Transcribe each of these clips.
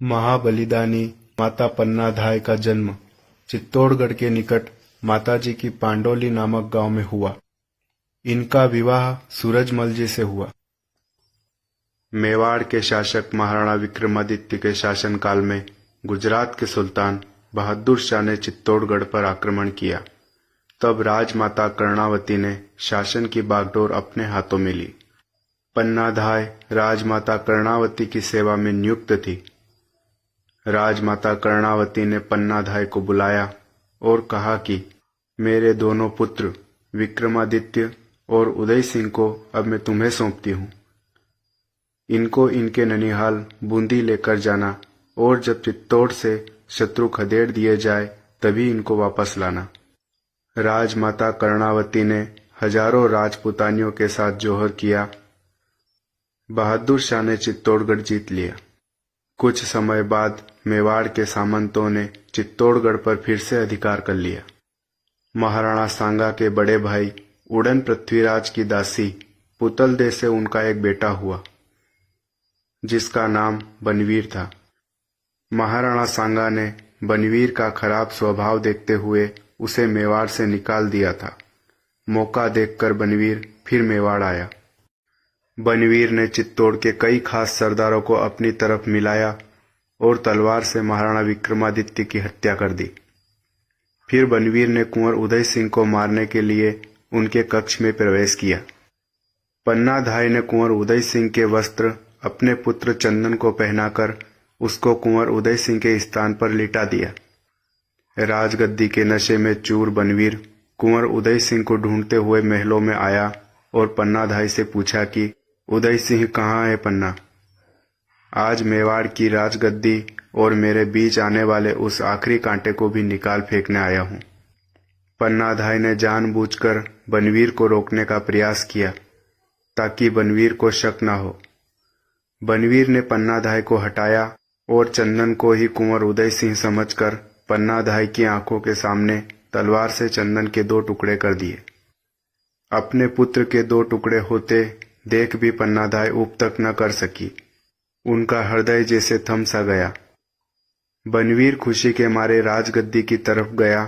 महाबलिदानी माता पन्नाधाय का जन्म चित्तौड़गढ़ के निकट माताजी की पांडोली नामक गांव में हुआ। इनका विवाह सूरजमल जी से हुआ। मेवाड़ के शासक महाराणा विक्रमादित्य के शासनकाल में गुजरात के सुल्तान बहादुर शाह ने चित्तौड़गढ़ पर आक्रमण किया। तब राजमाता कर्णावती ने शासन की बागडोर अपने हाथों में ली। पन्नाधाय राजमाता कर्णावती की सेवा में नियुक्त थी। राजमाता कर्णावती ने पन्नाधाय को बुलाया और कहा कि मेरे दोनों पुत्र विक्रमादित्य और उदय सिंह को अब मैं तुम्हें सौंपती हूँ। इनको इनके ननिहाल बूंदी लेकर जाना और जब चित्तौड़ से शत्रु खदेड़ दिए जाए तभी इनको वापस लाना। राजमाता कर्णावती ने हजारों राजपुतानियों के साथ जोहर किया। बहादुर शाह ने चित्तौड़गढ़ जीत लिया। कुछ समय बाद मेवाड़ के सामंतों ने चित्तौड़गढ़ पर फिर से अधिकार कर लिया। महाराणा सांगा के बड़े भाई उड़न पृथ्वीराज की दासी पुतलदे से उनका एक बेटा हुआ जिसका नाम बनवीर था। महाराणा सांगा ने बनवीर का खराब स्वभाव देखते हुए उसे मेवाड़ से निकाल दिया था। मौका देखकर बनवीर फिर मेवाड़ आया। बनवीर ने चित्तौड़ के कई खास सरदारों को अपनी तरफ मिलाया और तलवार से महाराणा विक्रमादित्य की हत्या कर दी। फिर बनवीर ने कुंवर उदय सिंह को मारने के लिए उनके कक्ष में प्रवेश किया। पन्नाधाय ने कुंवर उदय सिंह के वस्त्र अपने पुत्र चंदन को पहनाकर उसको कुंवर उदय सिंह के स्थान पर लिटा दिया। राजगद्दी के नशे में चूर बनवीर कुंवर उदय सिंह को ढूंढते हुए महलों में आया और पन्नाधाय से पूछा कि उदय सिंह कहाँ है पन्ना? आज मेवाड़ की राजगद्दी और मेरे बीच आने वाले उस आखिरी कांटे को भी निकाल फेंकने आया हूँ। पन्नाधाय ने जानबूझकर बनवीर को रोकने का प्रयास किया ताकि बनवीर को शक न हो। बनवीर ने पन्नाधाय को हटाया और चंदन को ही कुंवर उदय सिंह समझकर पन्नाधाय की आंखों के सामने तलवार से चंदन के 2 टुकड़े कर दिए। अपने पुत्र के 2 टुकड़े होते देख भी पन्नाधाय ऊप तक न कर सकी। उनका हृदय जैसे थम सा गया। बनवीर खुशी के मारे राजगद्दी की तरफ गया।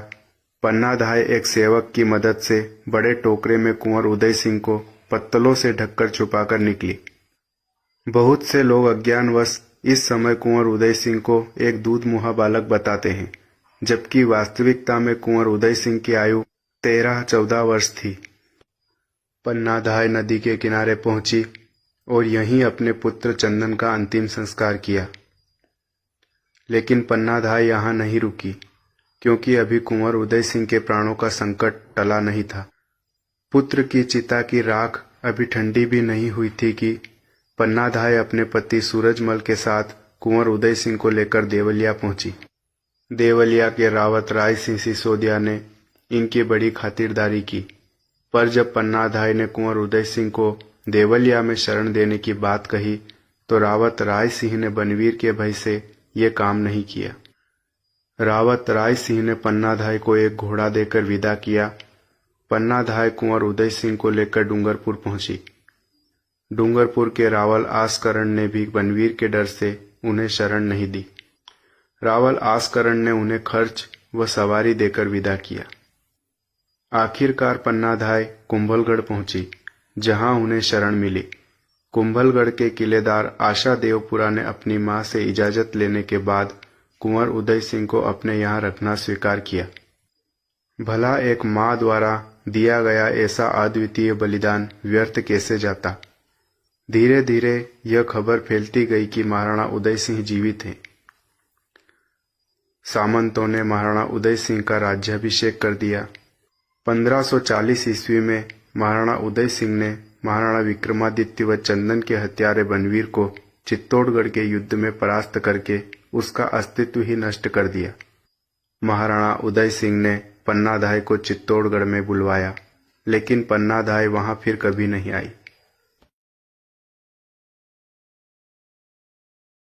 पन्नाधाय एक सेवक की मदद से बड़े टोकरे में कुंवर उदय सिंह को पत्तलों से ढककर छुपाकर निकली। बहुत से लोग अज्ञानवश इस समय कुंवर उदय सिंह को एक दूध मुहा बालक बताते हैं, जबकि वास्तविकता में कुंवर उदय सिंह की आयु 13-14 वर्ष थी। पन्नाधाय नदी के किनारे पहुंची और यहीं अपने पुत्र चंदन का अंतिम संस्कार किया। लेकिन पन्नाधाय यहाँ नहीं रुकी, क्योंकि अभी कुंवर उदय सिंह के प्राणों का संकट टला नहीं था। पुत्र की चिता की राख अभी ठंडी भी नहीं हुई थी कि पन्नाधाय अपने पति सूरजमल के साथ कुंवर उदय सिंह को लेकर देवलिया पहुंची। देवलिया के रावत राय सिंह सिसोदिया ने इनकी बड़ी खातिरदारी की, पर जब पन्नाधाय ने कुंवर उदय सिंह को देवलिया में शरण देने की बात कही तो रावत राय सिंह ने बनवीर के भय से ये काम नहीं किया। रावत राय सिंह ने पन्नाधाय को एक घोड़ा देकर विदा किया। पन्नाधाय कुंवर उदय सिंह को लेकर डूंगरपुर पहुंची। डूंगरपुर के रावल आसकरण ने भी बनवीर के डर से उन्हें शरण नहीं दी। रावल आसकरण ने उन्हें खर्च व सवारी देकर विदा किया। आखिरकार पन्नाधाय कुंभलगढ़ पहुंची, जहां उन्हें शरण मिली। कुंभलगढ़ के किलेदार आशा देवपुरा ने अपनी मां से इजाजत लेने के बाद कुंवर उदय सिंह को अपने यहाँ रखना स्वीकार किया। भला एक मां द्वारा दिया गया ऐसा अद्वितीय बलिदान व्यर्थ कैसे जाता। धीरे धीरे यह खबर फैलती गई कि महाराणा उदय सिंह जीवित हैं। सामंतों ने महाराणा उदय सिंह का राज्याभिषेक कर दिया। 1540 ईस्वी में महाराणा उदय सिंह ने महाराणा विक्रमादित्य व चंदन के हत्यारे बनवीर को चित्तौड़गढ़ के युद्ध में परास्त करके उसका अस्तित्व ही नष्ट कर दिया। महाराणा उदय सिंह ने पन्नाधाय को चित्तौड़गढ़ में बुलवाया, लेकिन पन्नाधाय वहां फिर कभी नहीं आई।